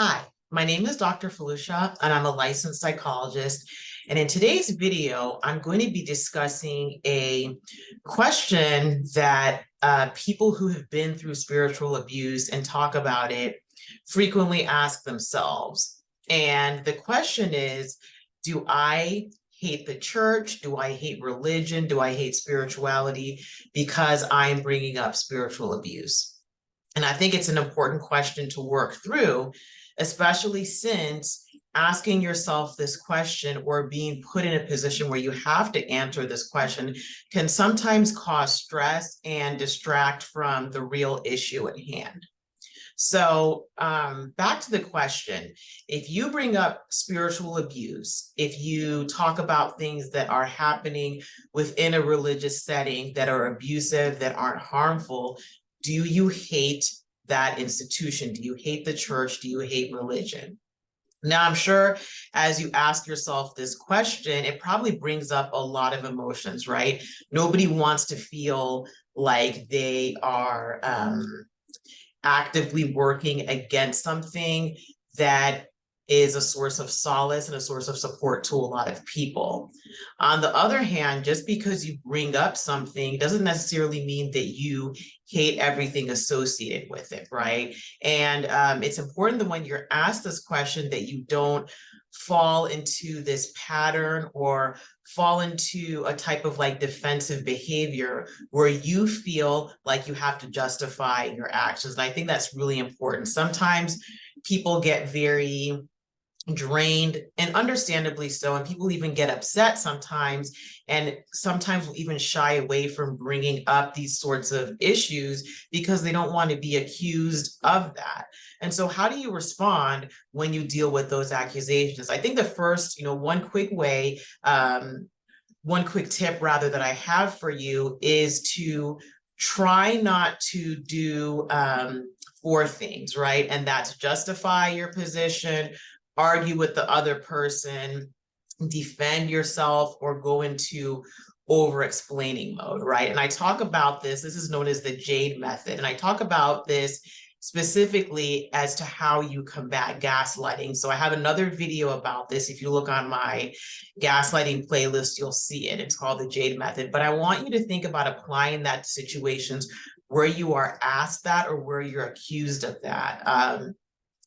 Hi, my name is Dr. Felicia, and I'm a licensed psychologist. And in today's video, I'm going to be discussing a question that people who have been through spiritual abuse and talk about it frequently ask themselves. And the question is, do I hate the church? Do I hate religion? Do I hate spirituality because I'm bringing up spiritual abuse? And I think it's an important question to work through, especially since asking yourself this question or being put in a position where you have to answer this question can sometimes cause stress and distract from the real issue at hand. So back to the question, if you bring up spiritual abuse, if you talk about things that are happening within a religious setting that are abusive, that aren't harmful, do you hate that institution? Do you hate the church? Do you hate religion? Now, I'm sure as you ask yourself this question, it probably brings up a lot of emotions, right? Nobody wants to feel like they are actively working against something that is a source of solace and a source of support to a lot of people. On the other hand, just because you bring up something doesn't necessarily mean that you hate everything associated with it, right? And it's important that when you're asked this question that you don't fall into this pattern or fall into a type of like defensive behavior where you feel like you have to justify your actions. And I think that's really important. Sometimes people get very drained, and understandably so, and people even get upset sometimes, and sometimes will even shy away from bringing up these sorts of issues because they don't want to be accused of that. And so how do you respond when you deal with those accusations? I think the first, one quick way, one quick tip rather that I have for you is to try not to do four things, right? And that's justify your position, argue with the other person, defend yourself, or go into over-explaining mode, right? And I talk about this is known as the Jade method. And I talk about this specifically as to how you combat gaslighting. So I have another video about this. If you look on my gaslighting playlist, you'll see it. It's called the Jade method. But I want you to think about applying that to situations where you are asked that or where you're accused of that.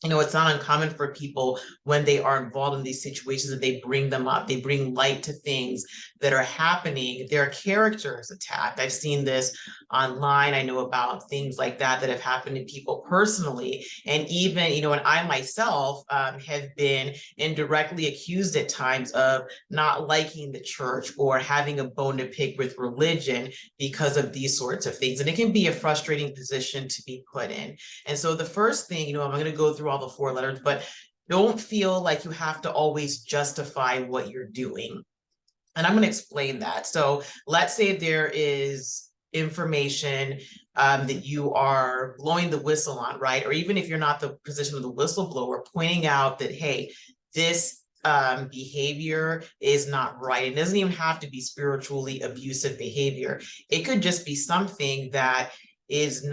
It's not uncommon for people when they are involved in these situations that they bring them up, they bring light to things that are happening. Their character is attacked. I've seen this online. I know about things like that have happened to people personally. And even, and I myself have been indirectly accused at times of not liking the church or having a bone to pick with religion because of these sorts of things. And it can be a frustrating position to be put in. And so the first thing, I'm going to go through all the four letters, but don't feel like you have to always justify what you're doing. And I'm going to explain that. So let's say there is information that you are blowing the whistle on, right? Or even if you're not the position of the whistleblower, pointing out that, hey, this behavior is not right. It doesn't even have to be spiritually abusive behavior. It could just be something that is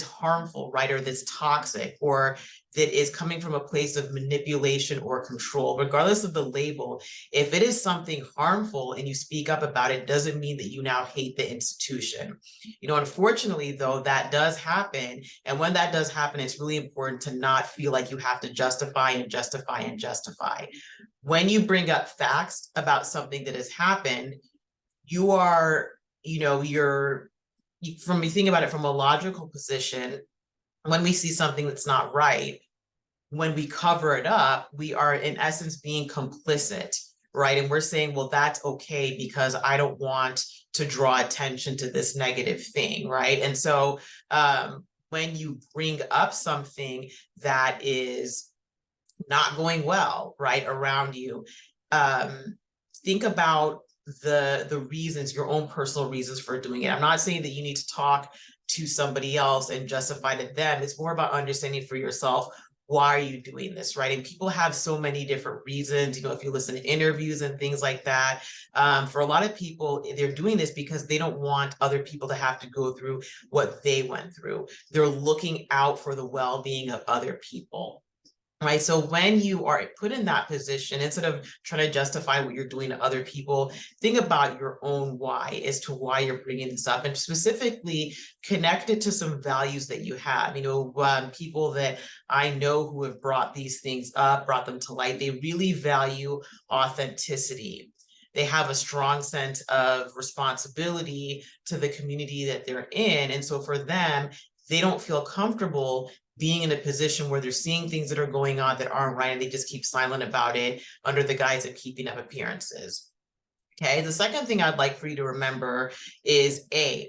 harmful, right? Or that's toxic, or that is coming from a place of manipulation or control. Regardless of the label, if it is something harmful and you speak up about it, doesn't mean that you now hate the institution. Unfortunately, though, that does happen. And when that does happen, it's really important to not feel like you have to justify and justify and justify. When you bring up facts about something that has happened, you are, from you think about it from a logical position, when we see something that's not right, when we cover it up, we are in essence being complicit, right? And we're saying, well, that's okay because I don't want to draw attention to this negative thing, right? And so when you bring up something that is not going well, right, around you, think about the reasons, your own personal reasons for doing it. I'm not saying that you need to talk to somebody else and justify to them. It's more about understanding for yourself, why are you doing this, right? And people have so many different reasons, you know, if you listen to interviews and things like that. For a lot of people, they're doing this because they don't want other people to have to go through what they went through. They're looking out for the well-being of other people. Right. So when you are put in that position, instead of trying to justify what you're doing to other people, think about your own why as to why you're bringing this up, and specifically connect it to some values that you have. You know, people that I know who have brought these things up, brought them to light, they really value authenticity. They have a strong sense of responsibility to the community that they're in. And so for them, they don't feel comfortable being in a position where they're seeing things that are going on that aren't right, and they just keep silent about it under the guise of keeping up appearances. Okay, the second thing I'd like for you to remember is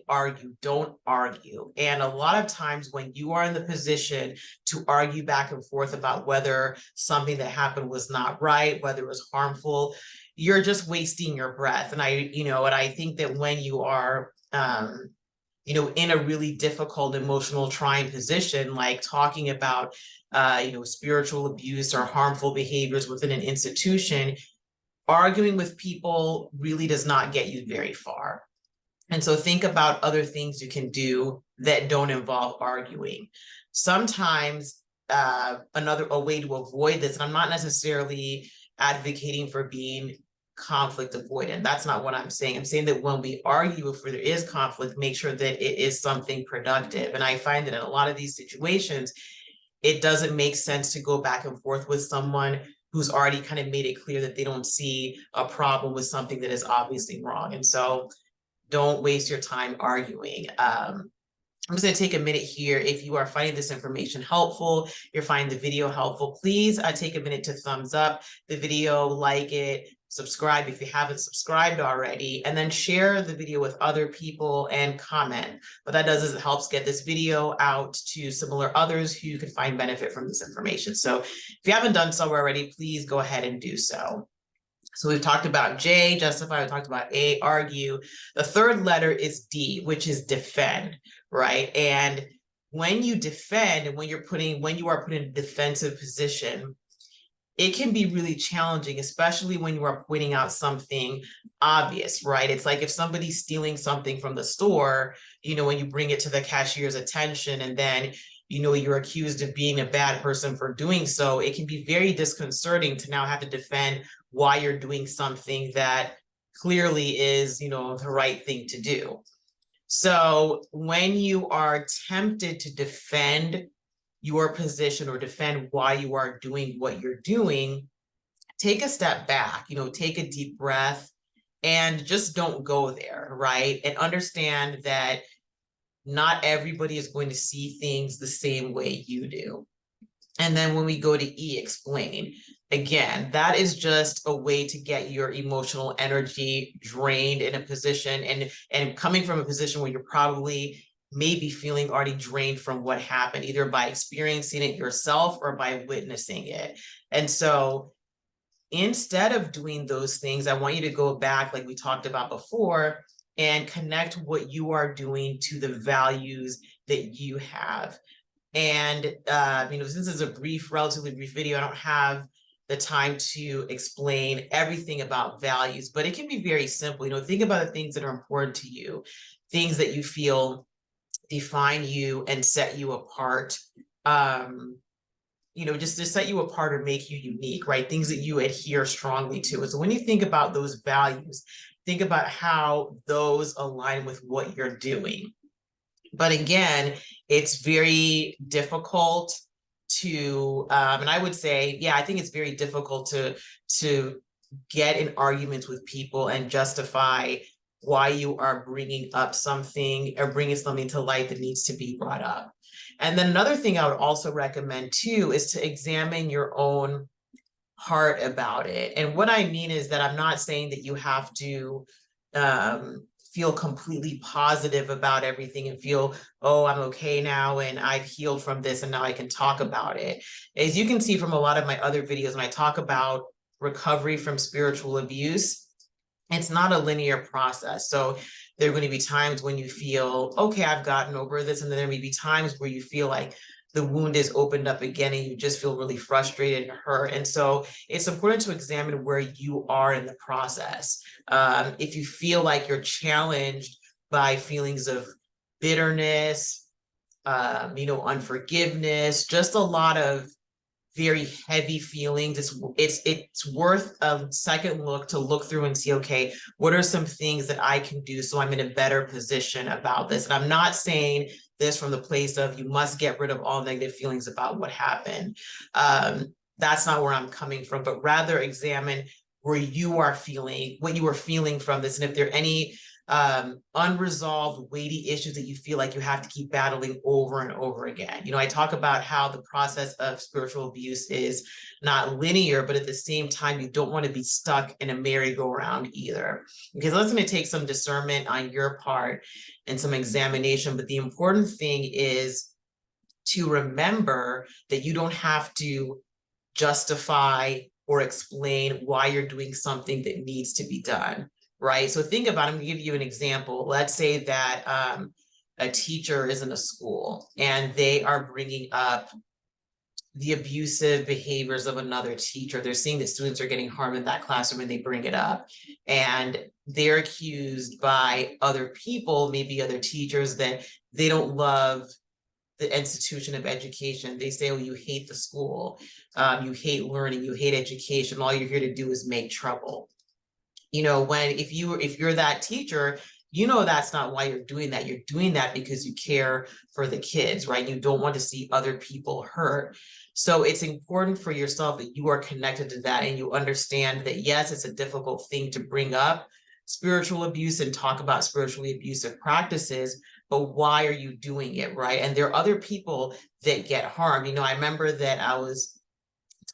argue, don't argue. And a lot of times when you are in the position to argue back and forth about whether something that happened was not right, whether it was harmful, you're just wasting your breath. And I think that when you are in a really difficult, emotional, trying position, like talking about, spiritual abuse or harmful behaviors within an institution, arguing with people really does not get you very far. And so think about other things you can do that don't involve arguing. Sometimes a way to avoid this, and I'm not necessarily advocating for being conflict avoidant. That's not what I'm saying. I'm saying that when we argue, if there is conflict, make sure that it is something productive. And I find that in a lot of these situations, it doesn't make sense to go back and forth with someone who's already kind of made it clear that they don't see a problem with something that is obviously wrong. And so don't waste your time arguing. I'm just going to take a minute here. If you are finding this information helpful, you're finding the video helpful, please take a minute to thumbs up the video, like it, subscribe if you haven't subscribed already, and then share the video with other people and comment. What that does is it helps get this video out to similar others who could find benefit from this information. So if you haven't done so already, please go ahead and do so. So we've talked about J, justify, we talked about A, argue. The third letter is D, which is defend, right? And when you defend, and when you are put in a defensive position, it can be really challenging, especially when you are pointing out something obvious, right? It's like if somebody's stealing something from the store, when you bring it to the cashier's attention and then you're accused of being a bad person for doing so, it can be very disconcerting to now have to defend why you're doing something that clearly is, the right thing to do. So when you are tempted to defend your position or defend why you are doing what you're doing, take a step back, take a deep breath and just don't go there, right? And understand that not everybody is going to see things the same way you do. And then when we go to E, explain. Again, that is just a way to get your emotional energy drained in a position and coming from a position where you're probably maybe feeling already drained from what happened, either by experiencing it yourself or by witnessing it. And so instead of doing those things, I want you to go back, like we talked about before, and connect what you are doing to the values that you have. And, since this is a relatively brief video, I don't have the time to explain everything about values, but it can be very simple. Think about the things that are important to you, things that you feel define you and set you apart, just to set you apart or make you unique, right? Things that you adhere strongly to. And so when you think about those values, think about how those align with what you're doing. But again, it's very difficult to, and I would say, I think it's very difficult to get in arguments with people and justify why you are bringing up something or bringing something to light that needs to be brought up. And then another thing I would also recommend too is to examine your own heart about it. And what I mean is that I'm not saying that you have to feel completely positive about everything and feel, oh, I'm okay now and I've healed from this and now I can talk about it. As you can see from a lot of my other videos, when I talk about recovery from spiritual abuse, it's not a linear process. So there are going to be times when you feel, okay, I've gotten over this. And then there may be times where you feel like, the wound is opened up again and you just feel really frustrated and hurt. And so it's important to examine where you are in the process. If you feel like you're challenged by feelings of bitterness, unforgiveness, just a lot of very heavy feelings, it's worth a second look to look through and see, okay, what are some things that I can do so I'm in a better position about this? And I'm not saying this from the place of you must get rid of all negative feelings about what happened. That's not where I'm coming from, but rather examine where you are feeling, what you are feeling from this, and if there are any unresolved weighty issues that you feel like you have to keep battling over and over again. I talk about how the process of spiritual abuse is not linear, but at the same time, you don't want to be stuck in a merry-go-round either. Because that's going to take some discernment on your part and some examination. But the important thing is to remember that you don't have to justify or explain why you're doing something that needs to be done. Right. So think about, I'm going to give you an example. Let's say that a teacher is in a school and they are bringing up the abusive behaviors of another teacher. They're seeing that students are getting harmed in that classroom and they bring it up. And they're accused by other people, maybe other teachers, that they don't love the institution of education. They say, oh, you hate the school, you hate learning, you hate education. All you're here to do is make trouble. If you're that teacher, that's not why you're doing that. You're doing that because you care for the kids, right? You don't want to see other people hurt. So it's important for yourself that you are connected to that and you understand that, yes, it's a difficult thing to bring up spiritual abuse and talk about spiritually abusive practices, but why are you doing it, right? And there are other people that get harmed. I remember that I was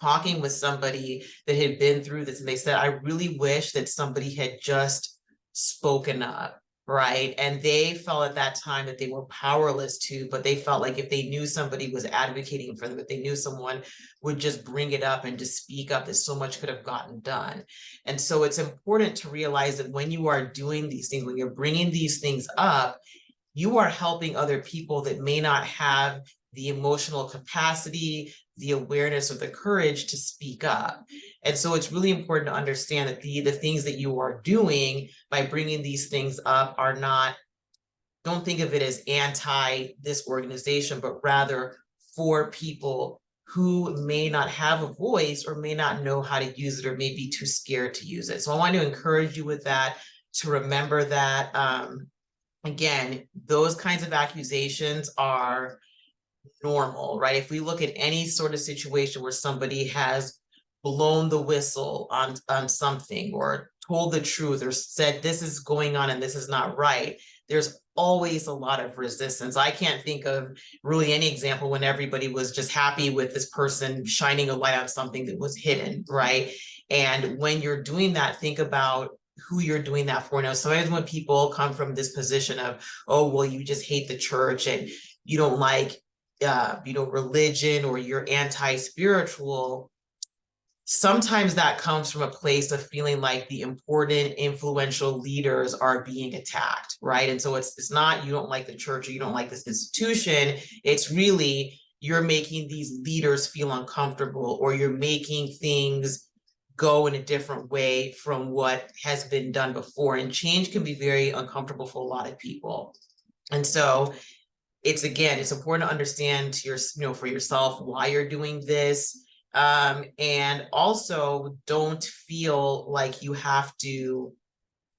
talking with somebody that had been through this, and they said, I really wish that somebody had just spoken up, right? And they felt at that time that they were powerless to, but they felt like if they knew somebody was advocating for them, if they knew someone would just bring it up and just speak up, that so much could have gotten done. And so it's important to realize that when you are doing these things, when you're bringing these things up, you are helping other people that may not have the emotional capacity, the awareness, or the courage to speak up. And so it's really important to understand that the things that you are doing by bringing these things up are not, don't think of it as anti this organization, but rather for people who may not have a voice or may not know how to use it or may be too scared to use it. So I want to encourage you with that, to remember that, again, those kinds of accusations are normal, right? If we look at any sort of situation where somebody has blown the whistle on something or told the truth or said this is going on and this is not right, there's always a lot of resistance. I can't think of really any example when everybody was just happy with this person shining a light on something that was hidden, right? And when you're doing that, think about who you're doing that for. Now, sometimes when people come from this position of, oh, well, you just hate the church and you don't like religion, or you're anti-spiritual, sometimes that comes from a place of feeling like the important, influential leaders are being attacked, right? And so it's not you don't like the church or you don't like this institution. It's really you're making these leaders feel uncomfortable, or you're making things go in a different way from what has been done before. And change can be very uncomfortable for a lot of people. And so it's important to understand for yourself why you're doing this. And also don't feel like you have to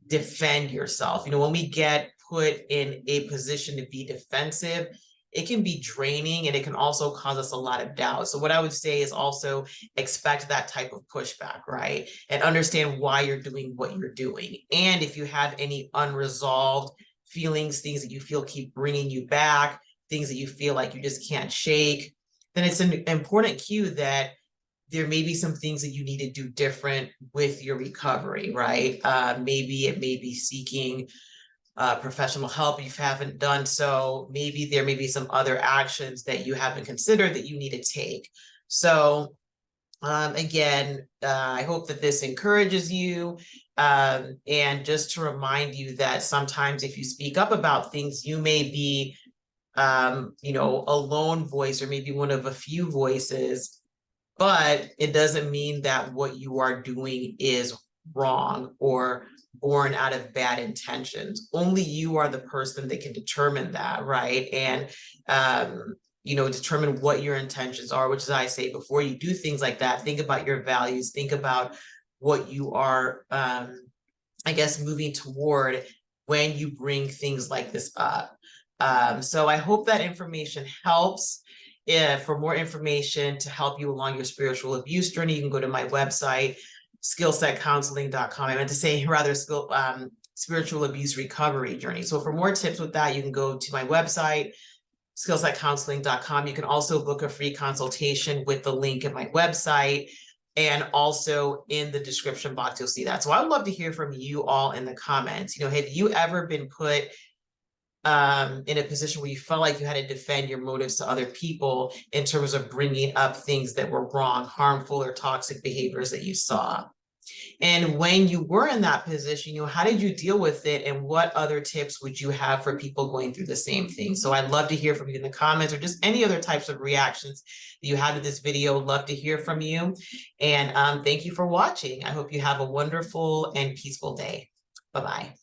defend yourself. When we get put in a position to be defensive, it can be draining and it can also cause us a lot of doubt. So what I would say is also expect that type of pushback, right? And understand why you're doing what you're doing. And if you have any unresolved feelings, things that you feel keep bringing you back, things that you feel like you just can't shake, then it's an important cue that there may be some things that you need to do different with your recovery, right? Maybe it may be seeking professional help if you haven't done so. Maybe there may be some other actions that you haven't considered that you need to take. So again, I hope that this encourages you. And just to remind you that sometimes if you speak up about things, you may be you know, a lone voice or maybe one of a few voices, but it doesn't mean that what you are doing is wrong or born out of bad intentions. Only you are the person that can determine that, right? And you know, determine what your intentions are, which is, I say, before you do things like that, think about your values, think about what you are, I guess, moving toward when you bring things like this up. So I hope that information helps. For more information to help you along your spiritual abuse journey, you can go to my website, skillsetcounseling.com. I meant to say rather spiritual abuse recovery journey. So for more tips with that, you can go to my website, skillsetcounseling.com. You can also book a free consultation with the link in my website. And also in the description box, you'll see that. So I would love to hear from you all in the comments. You know, have you ever been put in a position where you felt like you had to defend your motives to other people in terms of bringing up things that were wrong, harmful, or toxic behaviors that you saw? And when you were in that position, you know, how did you deal with it? And what other tips would you have for people going through the same thing? So I'd love to hear from you in the comments, or just any other types of reactions that you had to this video. Love to hear from you. And thank you for watching. I hope you have a wonderful and peaceful day. Bye-bye.